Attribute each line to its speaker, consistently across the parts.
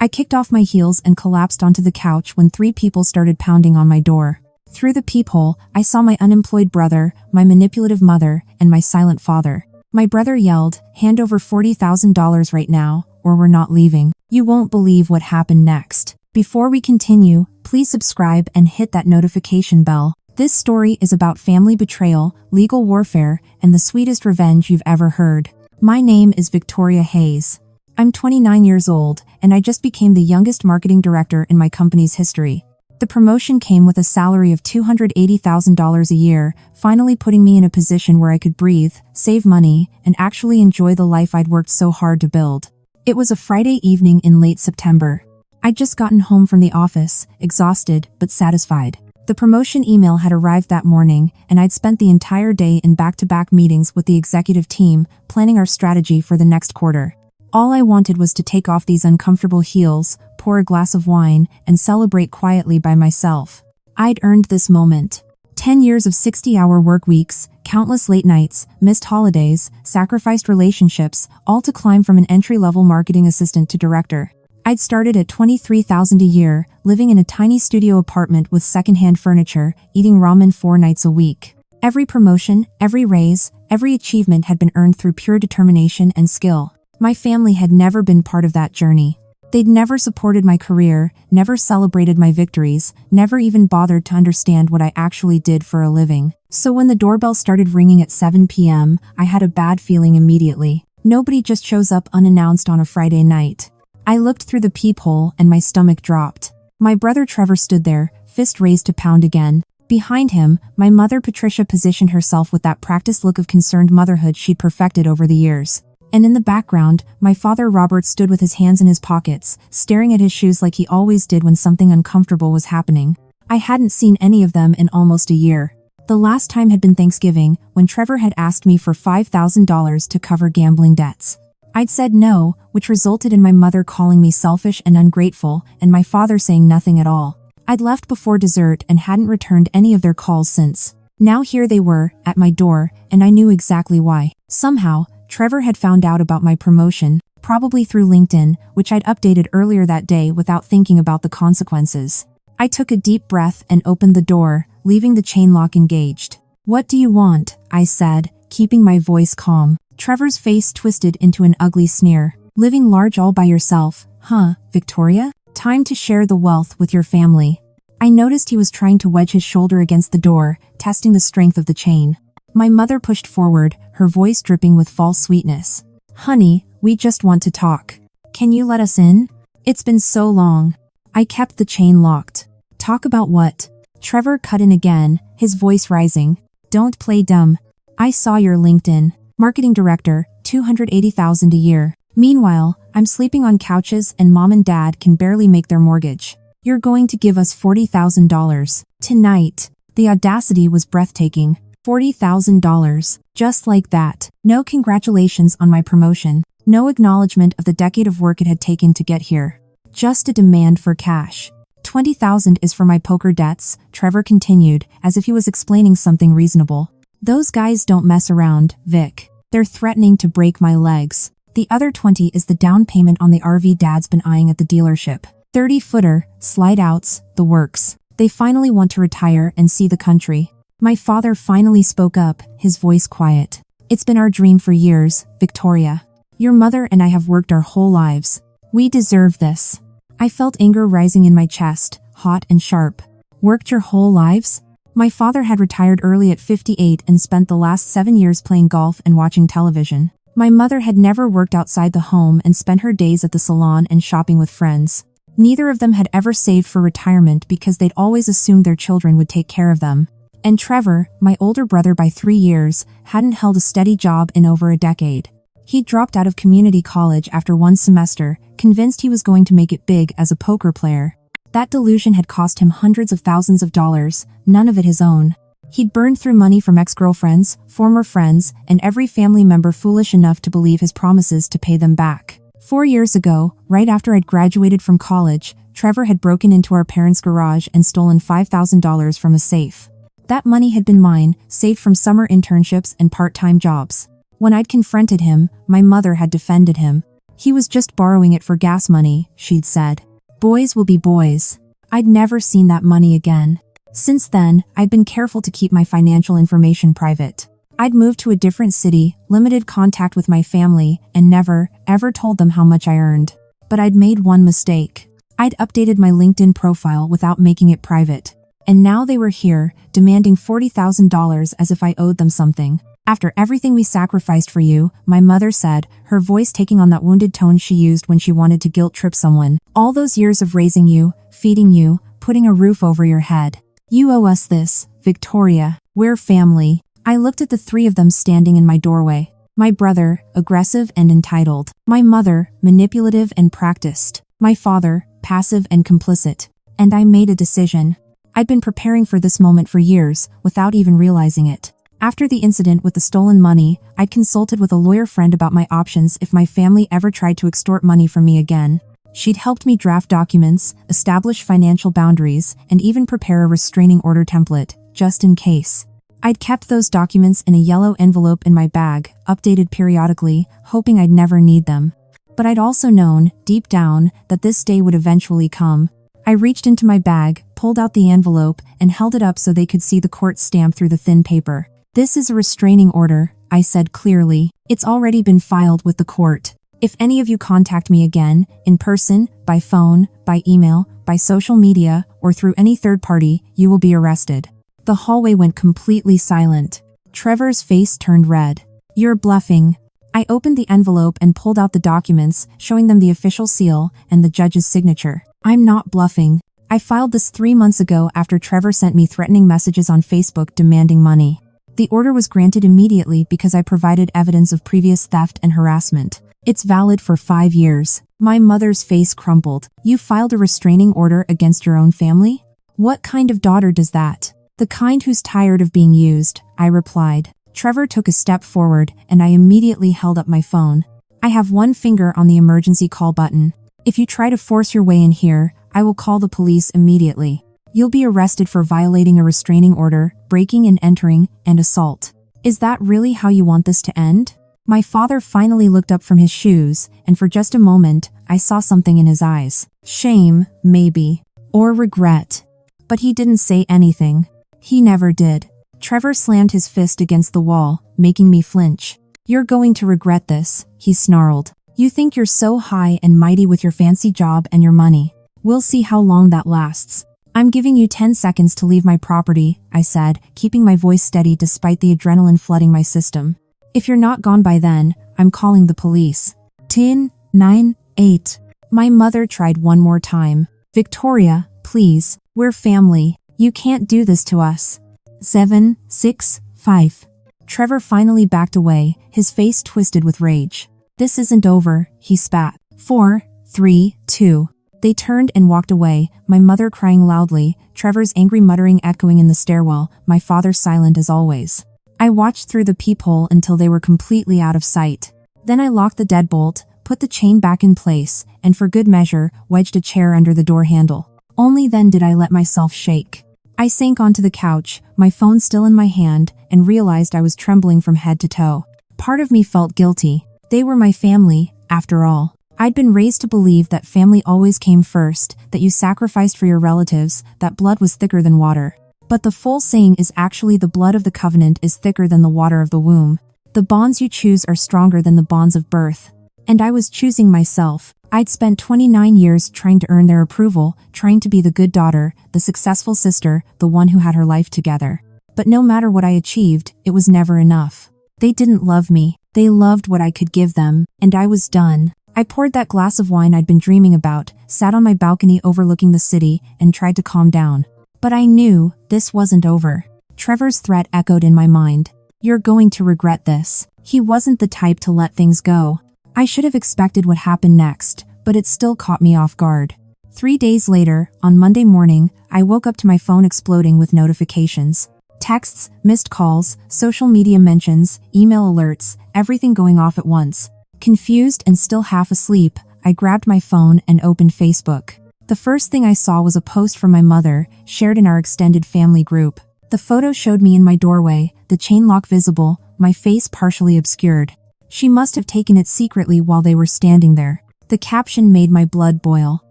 Speaker 1: I kicked off my heels and collapsed onto the couch when 3 people started pounding on my door. Through the peephole, I saw my unemployed brother, my manipulative mother, and my silent father. My brother yelled, "Hand over $40,000 right now, or we're not leaving." You won't believe what happened next. Before we continue, please subscribe and hit that notification bell. This story is about family betrayal, legal warfare, and the sweetest revenge you've ever heard. My name is Victoria Hayes. I'm 29 years old, and I just became the youngest marketing director in my company's history. The promotion came with a salary of $280,000 a year, finally putting me in a position where I could breathe, save money, and actually enjoy the life I'd worked so hard to build. It was a Friday evening in late September. I'd just gotten home from the office, exhausted but satisfied. The promotion email had arrived that morning, and I'd spent the entire day in back-to-back meetings with the executive team, planning our strategy for the next quarter. All I wanted was to take off these uncomfortable heels, pour a glass of wine, and celebrate quietly by myself. I'd earned this moment. 10 years of 60-hour work weeks, countless late nights, missed holidays, sacrificed relationships, all to climb from an entry-level marketing assistant to director. I'd started at $23,000 a year, living in a tiny studio apartment with secondhand furniture, eating ramen 4 nights a week. Every promotion, every raise, every achievement had been earned through pure determination and skill. My family had never been part of that journey. They'd never supported my career, never celebrated my victories, never even bothered to understand what I actually did for a living. So when the doorbell started ringing at 7 p.m., I had a bad feeling immediately. Nobody just shows up unannounced on a Friday night. I looked through the peephole and my stomach dropped. My brother Trevor stood there, fist raised to pound again. Behind him, my mother Patricia positioned herself with that practiced look of concerned motherhood she'd perfected over the years. And in the background, my father Robert stood with his hands in his pockets, staring at his shoes like he always did when something uncomfortable was happening. I hadn't seen any of them in almost a year. The last time had been Thanksgiving, when Trevor had asked me for $5,000 to cover gambling debts. I'd said no, which resulted in my mother calling me selfish and ungrateful, and my father saying nothing at all. I'd left before dessert and hadn't returned any of their calls since. Now here they were, at my door, and I knew exactly why. Somehow, Trevor had found out about my promotion, probably through LinkedIn, which I'd updated earlier that day without thinking about the consequences. I took a deep breath and opened the door, leaving the chain lock engaged. "What do you want?" I said, keeping my voice calm. Trevor's face twisted into an ugly sneer. "Living large all by yourself, huh, Victoria? Time to share the wealth with your family." I noticed he was trying to wedge his shoulder against the door, testing the strength of the chain. My mother pushed forward, her voice dripping with false sweetness. "Honey, we just want to talk. Can you let us in? It's been so long." I kept the chain locked. "Talk about what?" Trevor cut in again, his voice rising. "Don't play dumb. I saw your LinkedIn. Marketing director, $280,000 a year. Meanwhile, I'm sleeping on couches and mom and dad can barely make their mortgage. You're going to give us $40,000 tonight." The audacity was breathtaking. $40,000. Just like that. No congratulations on my promotion. No acknowledgement of the decade of work it had taken to get here. Just a demand for cash. $20,000 is for my poker debts, Trevor continued, as if he was explaining something reasonable. "Those guys don't mess around, Vic. They're threatening to break my legs. The other $20 is the down payment on the RV Dad's been eyeing at the dealership. 30-footer, slide outs, the works. They finally want to retire and see the country." My father finally spoke up, his voice quiet. "It's been our dream for years, Victoria. Your mother and I have worked our whole lives. We deserve this." I felt anger rising in my chest, hot and sharp. "Worked your whole lives?" My father had retired early at 58 and spent the last 7 years playing golf and watching television. My mother had never worked outside the home and spent her days at the salon and shopping with friends. Neither of them had ever saved for retirement because they'd always assumed their children would take care of them. And Trevor, my older brother by 3 years, hadn't held a steady job in over a decade. He dropped out of community college after 1 semester, convinced he was going to make it big as a poker player. That delusion had cost him hundreds of thousands of dollars, none of it his own. He'd burned through money from ex-girlfriends, former friends, and every family member foolish enough to believe his promises to pay them back. 4 years ago, right after I'd graduated from college, Trevor had broken into our parents' garage and stolen $5,000 from a safe. That money had been mine, saved from summer internships and part-time jobs. When I'd confronted him, my mother had defended him. He was just borrowing it for gas money, she'd said. Boys will be boys. I'd never seen that money again. Since then, I'd been careful to keep my financial information private. I'd moved to a different city, limited contact with my family, and never, ever told them how much I earned. But I'd made one mistake. I'd updated my LinkedIn profile without making it private. And now they were here, demanding $40,000 as if I owed them something. After everything we sacrificed for you, my mother said, her voice taking on that wounded tone she used when she wanted to guilt-trip someone. All those years of raising you, feeding you, putting a roof over your head. You owe us this, Victoria. We're family. I looked at the three of them standing in my doorway. My brother, aggressive and entitled. My mother, manipulative and practiced. My father, passive and complicit. And I made a decision. I'd been preparing for this moment for years, without even realizing it. After the incident with the stolen money, I'd consulted with a lawyer friend about my options if my family ever tried to extort money from me again. She'd helped me draft documents, establish financial boundaries, and even prepare a restraining order template, just in case. I'd kept those documents in a yellow envelope in my bag, updated periodically, hoping I'd never need them. But I'd also known, deep down, that this day would eventually come. I reached into my bag, pulled out the envelope, and held it up so they could see the court stamp through the thin paper. This is a restraining order, I said clearly. It's already been filed with the court. If any of you contact me again, in person, by phone, by email, by social media, or through any third party, you will be arrested. The hallway went completely silent. Trevor's face turned red. You're bluffing. I opened the envelope and pulled out the documents, showing them the official seal and the judge's signature. I'm not bluffing. I filed this 3 months ago after Trevor sent me threatening messages on Facebook demanding money. The order was granted immediately because I provided evidence of previous theft and harassment. It's valid for 5 years. My mother's face crumpled. You filed a restraining order against your own family? What kind of daughter does that? The kind who's tired of being used, I replied. Trevor took a step forward, and I immediately held up my phone. I have one finger on the emergency call button. If you try to force your way in here, I will call the police immediately. You'll be arrested for violating a restraining order, breaking and entering, and assault. Is that really how you want this to end? My father finally looked up from his shoes, and for just a moment, I saw something in his eyes. Shame, maybe. Or regret. But he didn't say anything. He never did. Trevor slammed his fist against the wall, making me flinch. You're going to regret this, he snarled. You think you're so high and mighty with your fancy job and your money. We'll see how long that lasts. I'm giving you 10 seconds to leave my property, I said, keeping my voice steady despite the adrenaline flooding my system. If you're not gone by then, I'm calling the police. 10, 9, 8. My mother tried one more time. Victoria, please, we're family. You can't do this to us. 7, 6, 5. Trevor finally backed away, his face twisted with rage. This isn't over, he spat. 4, 3, 2. They turned and walked away, my mother crying loudly, Trevor's angry muttering echoing in the stairwell, my father silent as always. I watched through the peephole until they were completely out of sight. Then I locked the deadbolt, put the chain back in place, and for good measure, wedged a chair under the door handle. Only then did I let myself shake. I sank onto the couch, my phone still in my hand, and realized I was trembling from head to toe. Part of me felt guilty. They were my family, after all. I'd been raised to believe that family always came first, that you sacrificed for your relatives, that blood was thicker than water. But the full saying is actually the blood of the covenant is thicker than the water of the womb. The bonds you choose are stronger than the bonds of birth. And I was choosing myself. I'd spent 29 years trying to earn their approval, trying to be the good daughter, the successful sister, the one who had her life together. But no matter what I achieved, it was never enough. They didn't love me. They loved what I could give them, and I was done. I poured that glass of wine I'd been dreaming about, sat on my balcony overlooking the city, and tried to calm down. But I knew this wasn't over. Trevor's threat echoed in my mind. You're going to regret this. He wasn't the type to let things go. I should have expected what happened next, but it still caught me off guard. 3 days later, on Monday morning, I woke up to my phone exploding with notifications. Texts, missed calls, social media mentions, email alerts, everything going off at once. Confused and still half asleep, I grabbed my phone and opened Facebook. The first thing I saw was a post from my mother, shared in our extended family group. The photo showed me in my doorway, the chain lock visible, my face partially obscured. She must have taken it secretly while they were standing there. The caption made my blood boil.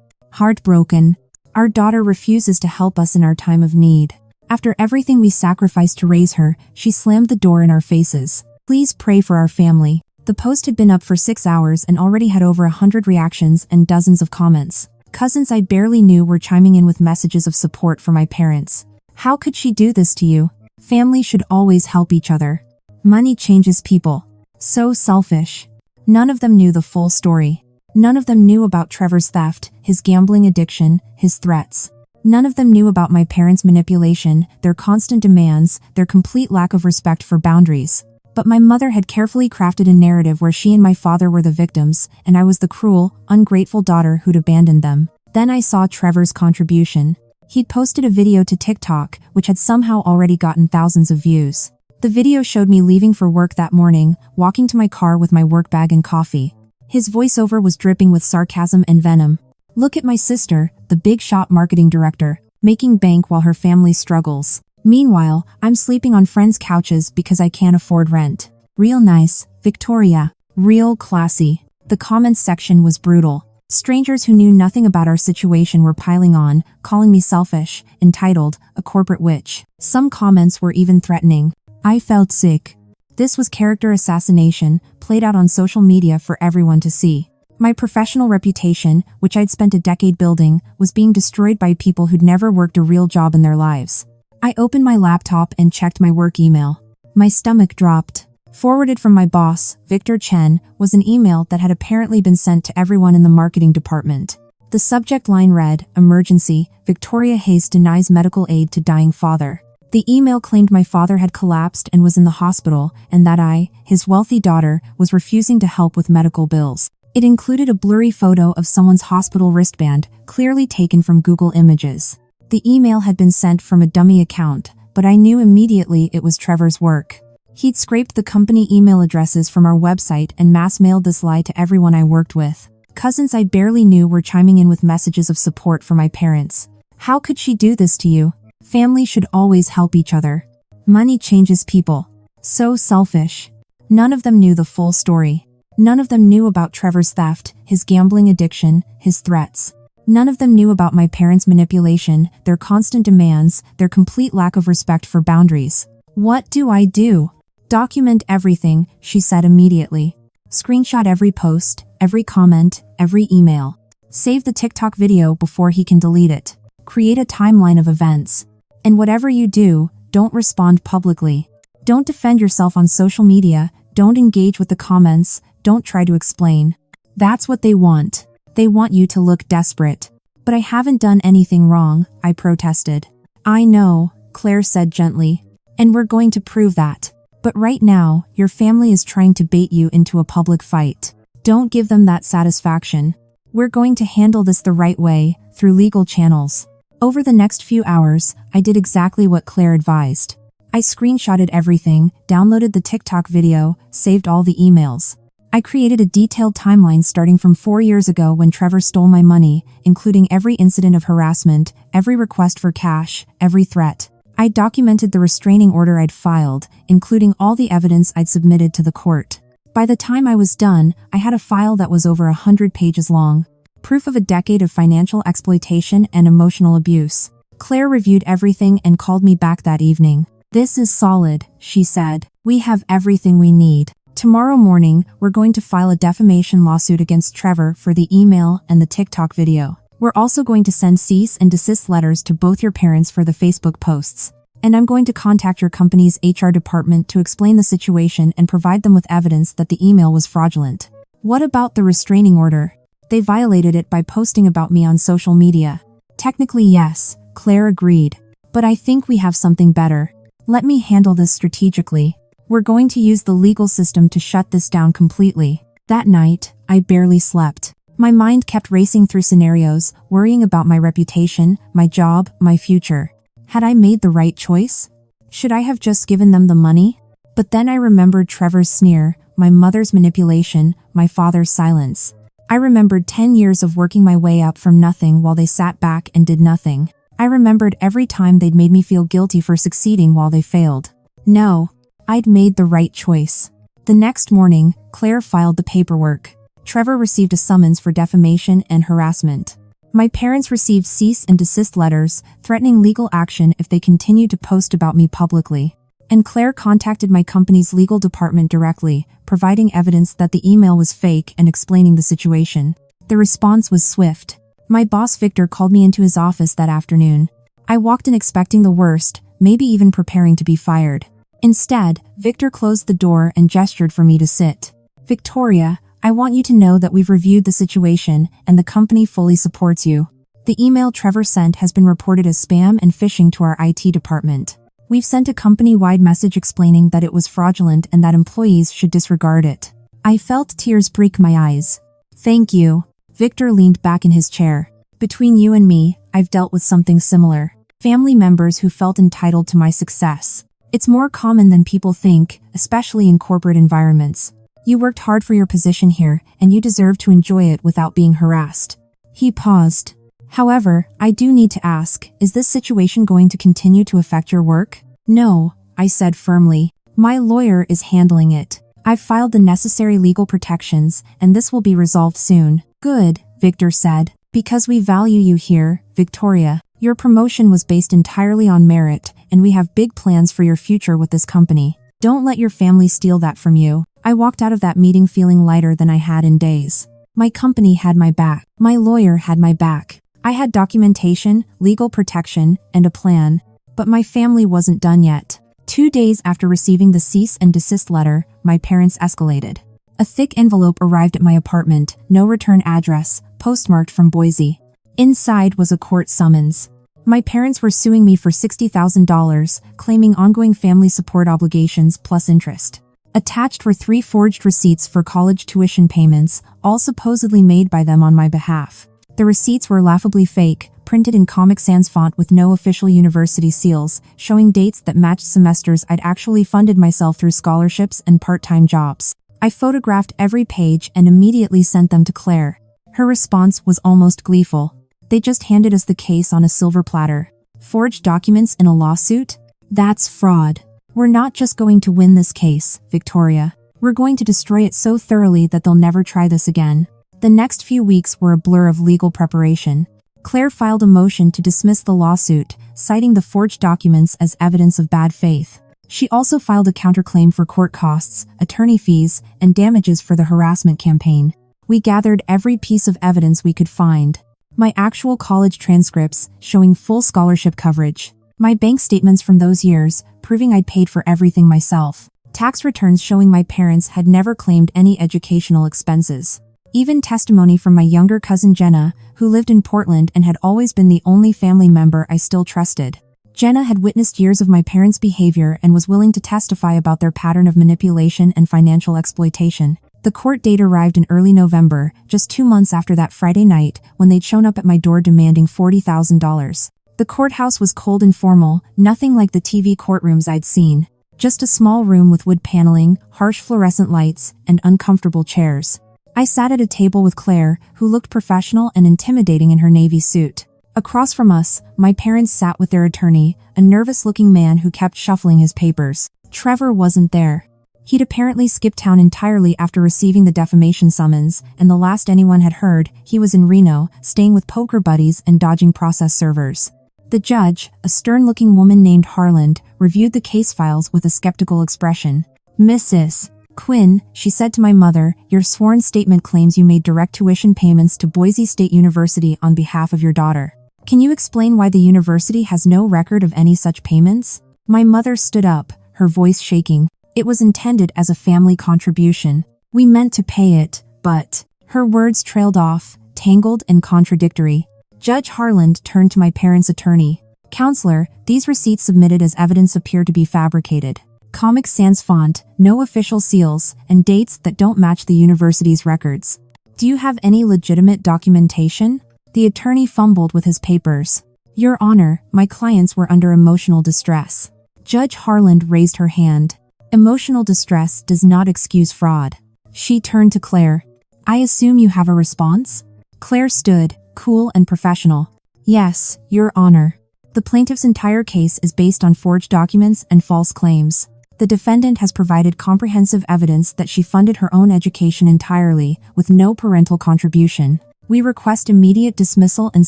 Speaker 1: Heartbroken. Our daughter refuses to help us in our time of need. After everything we sacrificed to raise her, she slammed the door in our faces. Please pray for our family. The post had been up for 6 hours and already had over 100 reactions and dozens of comments. Cousins I barely knew were chiming in with messages of support for my parents. How could she do this to you? Family should always help each other. Money changes people. So selfish. None of them knew the full story. None of them knew about Trevor's theft, his gambling addiction, his threats. None of them knew about my parents' manipulation, their constant demands, their complete lack of respect for boundaries. But my mother had carefully crafted a narrative where she and my father were the victims, and I was the cruel, ungrateful daughter who'd abandoned them. Then I saw Trevor's contribution. He'd posted a video to TikTok, which had somehow already gotten thousands of views. The video showed me leaving for work that morning, walking to my car with my work bag and coffee. His voiceover was dripping with sarcasm and venom. Look at my sister, the big shot marketing director, making bank while her family struggles. Meanwhile, I'm sleeping on friends' couches because I can't afford rent. Real nice, Victoria. Real classy. The comments section was brutal. Strangers who knew nothing about our situation were piling on, calling me selfish, entitled, a corporate witch. Some comments were even threatening. I felt sick. This was character assassination, played out on social media for everyone to see. My professional reputation, which I'd spent a decade building, was being destroyed by people who'd never worked a real job in their lives. I opened my laptop and checked my work email. My stomach dropped. Forwarded from my boss, Victor Chen, was an email that had apparently been sent to everyone in the marketing department. The subject line read, "Emergency, Victoria Hayes denies medical aid to dying father." The email claimed my father had collapsed and was in the hospital, and that I, his wealthy daughter, was refusing to help with medical bills. It included a blurry photo of someone's hospital wristband, clearly taken from Google Images. The email had been sent from a dummy account, but I knew immediately it was Trevor's work. He'd scraped the company email addresses from our website and mass-mailed this lie to everyone I worked with. Cousins I barely knew were chiming in with messages of support for my parents. How could she do this to you? Family should always help each other. Money changes people. So selfish. None of them knew the full story. None of them knew about Trevor's theft, his gambling addiction, his threats. None of them knew about my parents' manipulation, their constant demands, their complete lack of respect for boundaries. What do I do? Document everything, she said immediately. Screenshot every post, every comment, every email. Save the TikTok video before he can delete it. Create a timeline of events. And whatever you do, don't respond publicly. Don't defend yourself on social media, don't engage with the comments, don't try to explain. That's what they want. They want you to look desperate. But I haven't done anything wrong, I protested. I know, Claire said gently. And we're going to prove that. But right now, your family is trying to bait you into a public fight. Don't give them that satisfaction. We're going to handle this the right way, through legal channels. Over the next few hours, I did exactly what Claire advised. I screenshotted everything, downloaded the TikTok video, saved all the emails. I created a detailed timeline starting from 4 years ago when Trevor stole my money, including every incident of harassment, every request for cash, every threat. I documented the restraining order I'd filed, including all the evidence I'd submitted to the court. By the time I was done, I had a file that was over 100 pages long. Proof of a decade of financial exploitation and emotional abuse. Claire reviewed everything and called me back that evening. "This is solid," she said. "We have everything we need. Tomorrow morning, we're going to file a defamation lawsuit against Trevor for the email and the TikTok video. We're also going to send cease and desist letters to both your parents for the Facebook posts. And I'm going to contact your company's HR department to explain the situation and provide them with evidence that the email was fraudulent." What about the restraining order? They violated it by posting about me on social media. Technically, yes, Claire agreed. But I think we have something better. Let me handle this strategically. We're going to use the legal system to shut this down completely. That night, I barely slept. My mind kept racing through scenarios, worrying about my reputation, my job, my future. Had I made the right choice? Should I have just given them the money? But then I remembered Trevor's sneer, my mother's manipulation, my father's silence. I remembered 10 years of working my way up from nothing while they sat back and did nothing. I remembered every time they'd made me feel guilty for succeeding while they failed. No, I'd made the right choice. The next morning, Claire filed the paperwork. Trevor received a summons for defamation and harassment. My parents received cease and desist letters, threatening legal action if they continued to post about me publicly. And Claire contacted my company's legal department directly, providing evidence that the email was fake and explaining the situation. The response was swift. My boss Victor called me into his office that afternoon. I walked in expecting the worst, maybe even preparing to be fired. Instead, Victor closed the door and gestured for me to sit. "Victoria, I want you to know that we've reviewed the situation and the company fully supports you. The email Trevor sent has been reported as spam and phishing to our IT department. We've sent a company-wide message explaining that it was fraudulent and that employees should disregard it." I felt tears break my eyes. "Thank you." Victor leaned back in his chair. "Between you and me, I've dealt with something similar. Family members who felt entitled to my success. It's more common than people think, especially in corporate environments. You worked hard for your position here, and you deserve to enjoy it without being harassed." He paused. "However, I do need to ask, is this situation going to continue to affect your work?" "No," I said firmly. "My lawyer is handling it. I've filed the necessary legal protections, and this will be resolved soon." "Good," Victor said. "Because we value you here, Victoria. Your promotion was based entirely on merit, and we have big plans for your future with this company. Don't let your family steal that from you." I walked out of that meeting feeling lighter than I had in days. My company had my back. My lawyer had my back. I had documentation, legal protection, and a plan. But my family wasn't done yet. 2 days after receiving the cease and desist letter, my parents escalated. A thick envelope arrived at my apartment, no return address, postmarked from Boise. Inside was a court summons. My parents were suing me for $60,000, claiming ongoing family support obligations plus interest. Attached were 3 forged receipts for college tuition payments, all supposedly made by them on my behalf. The receipts were laughably fake, printed in Comic Sans font with no official university seals, showing dates that matched semesters I'd actually funded myself through scholarships and part-time jobs. I photographed every page and immediately sent them to Claire. Her response was almost gleeful. "They just handed us the case on a silver platter. Forged documents in a lawsuit? That's fraud. We're not just going to win this case, Victoria. We're going to destroy it so thoroughly that they'll never try this again." The next few weeks were a blur of legal preparation. Claire filed a motion to dismiss the lawsuit, citing the forged documents as evidence of bad faith. She also filed a counterclaim for court costs, attorney fees, and damages for the harassment campaign. We gathered every piece of evidence we could find. My actual college transcripts, showing full scholarship coverage. My bank statements from those years, proving I'd paid for everything myself. Tax returns showing my parents had never claimed any educational expenses. Even testimony from my younger cousin Jenna, who lived in Portland and had always been the only family member I still trusted. Jenna had witnessed years of my parents' behavior and was willing to testify about their pattern of manipulation and financial exploitation. The court date arrived in early November, just 2 months after that Friday night, when they'd shown up at my door demanding $40,000. The courthouse was cold and formal, nothing like the TV courtrooms I'd seen. Just a small room with wood paneling, harsh fluorescent lights, and uncomfortable chairs. I sat at a table with Claire, who looked professional and intimidating in her navy suit. Across from us, my parents sat with their attorney, a nervous-looking man who kept shuffling his papers. Trevor wasn't there. He'd apparently skipped town entirely after receiving the defamation summons, and the last anyone had heard, he was in Reno, staying with poker buddies and dodging process servers. The judge, a stern-looking woman named Harland, reviewed the case files with a skeptical expression. "Mrs. Quinn," she said to my mother, "your sworn statement claims you made direct tuition payments to Boise State University on behalf of your daughter. Can you explain why the university has no record of any such payments?" My mother stood up, her voice shaking. "It was intended as a family contribution. We meant to pay it, but..." Her words trailed off, tangled and contradictory. Judge Harland turned to my parents' attorney. "Counselor, these receipts submitted as evidence appear to be fabricated. Comic Sans font, no official seals, and dates that don't match the university's records. Do you have any legitimate documentation?" The attorney fumbled with his papers. "Your Honor, my clients were under emotional distress." Judge Harland raised her hand. "Emotional distress does not excuse fraud." She turned to Claire. "I assume you have a response?" Claire stood, cool and professional. "Yes, Your Honor. The plaintiff's entire case is based on forged documents and false claims. The defendant has provided comprehensive evidence that she funded her own education entirely, with no parental contribution. We request immediate dismissal and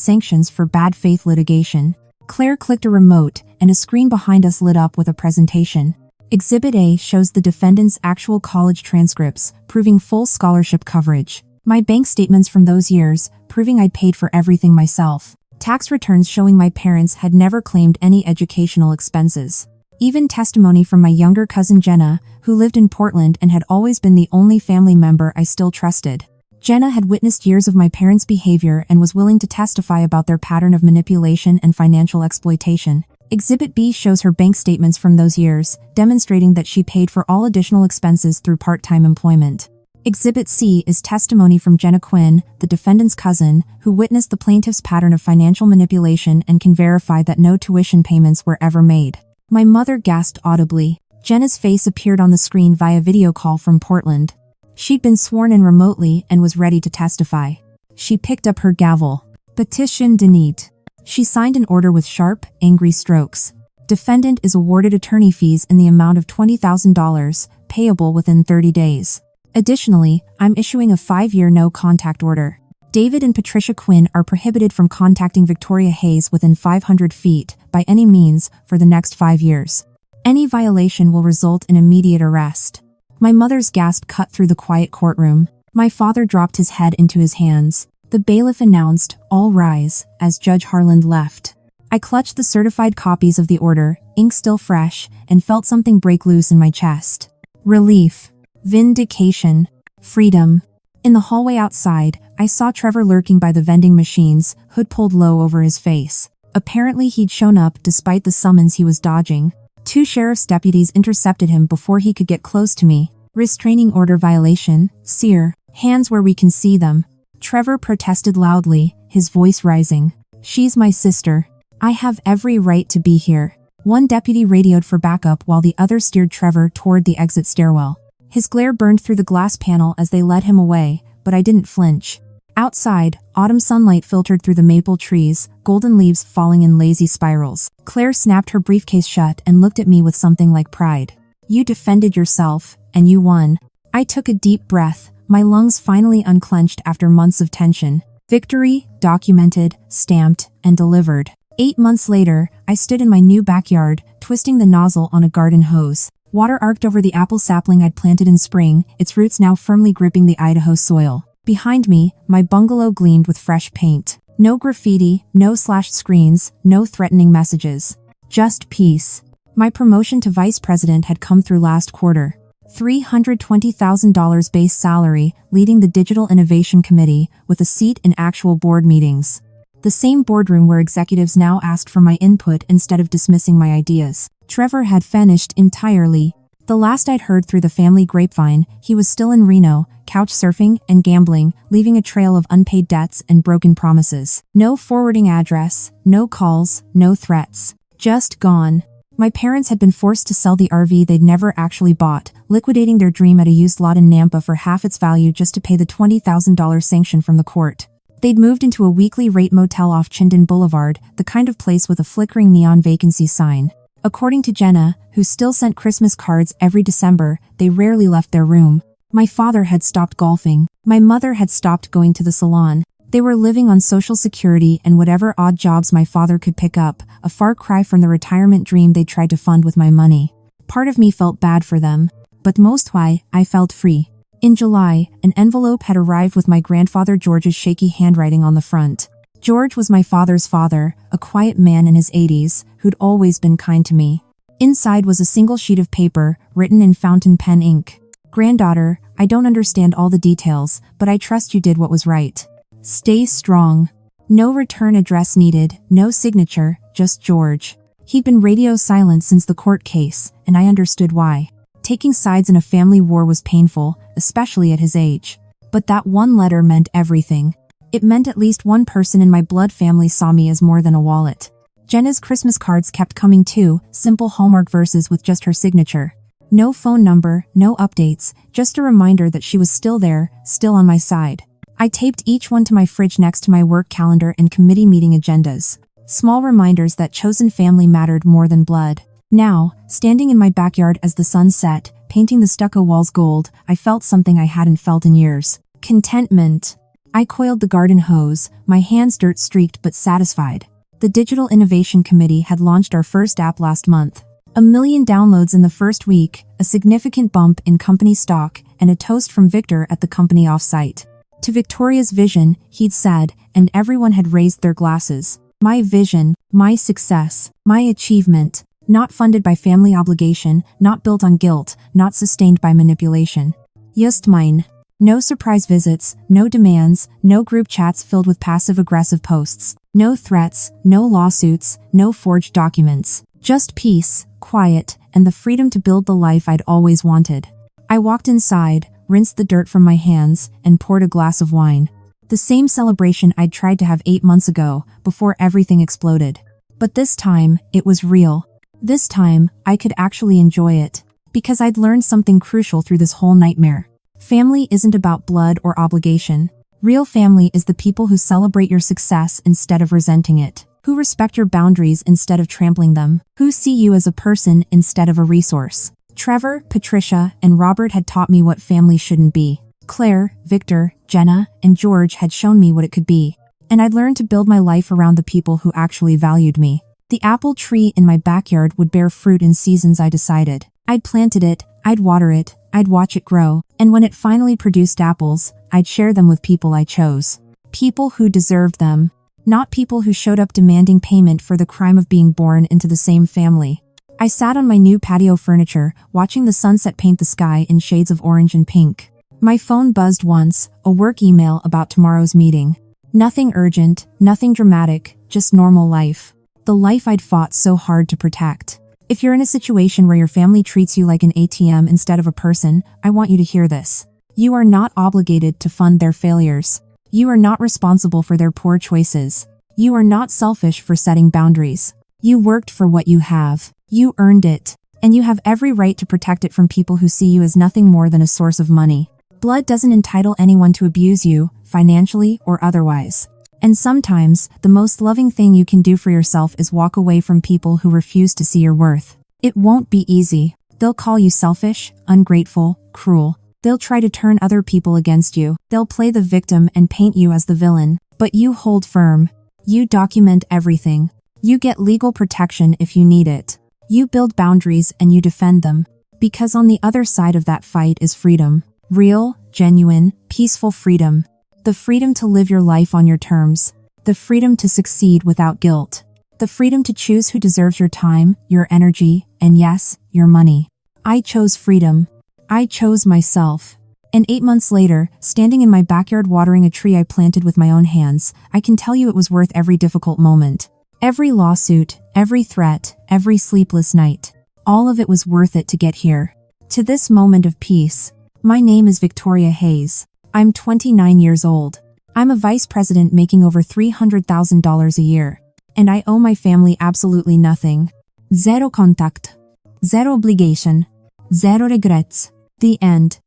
Speaker 1: sanctions for bad faith litigation. Claire clicked a remote, and a screen behind us lit up with a presentation. Exhibit A shows the defendant's actual college transcripts, proving full scholarship coverage. My bank statements from those years, proving I'd paid for everything myself. Tax returns showing my parents had never claimed any educational expenses. Even testimony from my younger cousin Jenna, who lived in Portland and had always been the only family member I still trusted. Jenna had witnessed years of my parents' behavior and was willing to testify about their pattern of manipulation and financial exploitation. Exhibit B shows her bank statements from those years, demonstrating that she paid for all additional expenses through part-time employment. Exhibit C is testimony from Jenna Quinn, the defendant's cousin, who witnessed the plaintiff's pattern of financial manipulation and can verify that no tuition payments were ever made. My mother gasped audibly. Jenna's face appeared on the screen via video call from Portland. She'd been sworn in remotely and was ready to testify. She picked up her gavel. Petition denied. She signed an order with sharp, angry strokes. Defendant is awarded attorney fees in the amount of $20,000, payable within 30 days. Additionally, I'm issuing a 5-year no-contact order. David and Patricia Quinn are prohibited from contacting Victoria Hayes within 500 feet, by any means, for the next 5 years. Any violation will result in immediate arrest. My mother's gasp cut through the quiet courtroom. My father dropped his head into his hands. The bailiff announced, "All rise," as Judge Harland left. I clutched the certified copies of the order, ink still fresh, and felt something break loose in my chest. Relief. Vindication. Freedom. In the hallway outside, I saw Trevor lurking by the vending machines, hood pulled low over his face. Apparently he'd shown up despite the summons he was dodging. 2 sheriff's deputies intercepted him before he could get close to me. Restraining order violation, SEER. Hands where we can see them. Trevor protested loudly, his voice rising. She's my sister. I have every right to be here. One deputy radioed for backup while the other steered Trevor toward the exit stairwell. His glare burned through the glass panel as they led him away, but I didn't flinch. Outside, autumn sunlight filtered through the maple trees, golden leaves falling in lazy spirals. Claire snapped her briefcase shut and looked at me with something like pride. You defended yourself, and you won. I took a deep breath, my lungs finally unclenched after months of tension. Victory, documented, stamped, and delivered. 8 months later, I stood in my new backyard, twisting the nozzle on a garden hose. Water arced over the apple sapling I'd planted in spring, its roots now firmly gripping the Idaho soil. Behind me, my bungalow gleamed with fresh paint. No graffiti, no slashed screens, no threatening messages. Just peace. My promotion to vice president had come through last quarter. $320,000 base salary, leading the Digital Innovation Committee, with a seat in actual board meetings. The same boardroom where executives now asked for my input instead of dismissing my ideas. Trevor had vanished entirely. The last I'd heard through the family grapevine, he was still in Reno, couch surfing and gambling, leaving a trail of unpaid debts and broken promises. No forwarding address, no calls, no threats. Just gone. My parents had been forced to sell the RV they'd never actually bought, liquidating their dream at a used lot in Nampa for half its value just to pay the $20,000 sanction from the court. They'd moved into a weekly rate motel off Chinden Boulevard, the kind of place with a flickering neon vacancy sign. According to Jenna, who still sent Christmas cards every December, they rarely left their room. My father had stopped golfing. My mother had stopped going to the salon. They were living on Social Security and whatever odd jobs my father could pick up, a far cry from the retirement dream they tried to fund with my money. Part of me felt bad for them, but most why, I felt free. In July, an envelope had arrived with my grandfather George's shaky handwriting on the front. George was my father's father, a quiet man in his 80s, who'd always been kind to me. Inside was a single sheet of paper, written in fountain pen ink. Granddaughter, I don't understand all the details, but I trust you did what was right. Stay strong. No return address needed, no signature, just George. He'd been radio silent since the court case, and I understood why. Taking sides in a family war was painful, especially at his age. But that one letter meant everything. It meant at least one person in my blood family saw me as more than a wallet. Jenna's Christmas cards kept coming too, simple Hallmark verses with just her signature. No phone number, no updates, just a reminder that she was still there, still on my side. I taped each one to my fridge next to my work calendar and committee meeting agendas. Small reminders that chosen family mattered more than blood. Now, standing in my backyard as the sun set, painting the stucco walls gold, I felt something I hadn't felt in years. Contentment. I coiled the garden hose, my hands dirt-streaked but satisfied. The Digital Innovation Committee had launched our first app last month. 1 million downloads in the first week, a significant bump in company stock, and a toast from Victor at the company offsite. To Victoria's vision, he'd said, and everyone had raised their glasses. My vision, my success, my achievement. Not funded by family obligation, not built on guilt, not sustained by manipulation. Just mine. No surprise visits, no demands, no group chats filled with passive-aggressive posts. No threats, no lawsuits, no forged documents. Just peace, quiet, and the freedom to build the life I'd always wanted. I walked inside, rinsed the dirt from my hands, and poured a glass of wine. The same celebration I'd tried to have 8 months ago, before everything exploded. But this time, it was real. This time, I could actually enjoy it. Because I'd learned something crucial through this whole nightmare. Family isn't about blood or obligation. Real family is the people who celebrate your success instead of resenting it. Who respect your boundaries instead of trampling them. Who see you as a person instead of a resource. Trevor, Patricia, and Robert had taught me what family shouldn't be. Claire, Victor, Jenna, and George had shown me what it could be. And I'd learned to build my life around the people who actually valued me. The apple tree in my backyard would bear fruit in seasons I decided. I'd planted it, I'd water it, I'd watch it grow, and when it finally produced apples, I'd share them with people I chose. People who deserved them. Not people who showed up demanding payment for the crime of being born into the same family. I sat on my new patio furniture, watching the sunset paint the sky in shades of orange and pink. My phone buzzed once, a work email about tomorrow's meeting. Nothing urgent, nothing dramatic, just normal life. The life I'd fought so hard to protect. If you're in a situation where your family treats you like an ATM instead of a person, I want you to hear this. You are not obligated to fund their failures. You are not responsible for their poor choices. You are not selfish for setting boundaries. You worked for what you have. You earned it. And you have every right to protect it from people who see you as nothing more than a source of money. Blood doesn't entitle anyone to abuse you, financially or otherwise. And sometimes, the most loving thing you can do for yourself is walk away from people who refuse to see your worth. It won't be easy. They'll call you selfish, ungrateful, cruel. They'll try to turn other people against you. They'll play the victim and paint you as the villain. But you hold firm. You document everything. You get legal protection if you need it. You build boundaries and you defend them. Because on the other side of that fight is freedom. Real, genuine, peaceful freedom. The freedom to live your life on your terms. The freedom to succeed without guilt. The freedom to choose who deserves your time, your energy, and yes, your money. I chose freedom. I chose myself. And 8 months later, standing in my backyard watering a tree I planted with my own hands, I can tell you it was worth every difficult moment. Every lawsuit, every threat, every sleepless night. All of it was worth it to get here. To this moment of peace. My name is Victoria Hayes. I'm 29 years old. I'm a vice president making over $300,000 a year. And I owe my family absolutely nothing. Zero contact. Zero obligation. Zero regrets. The end.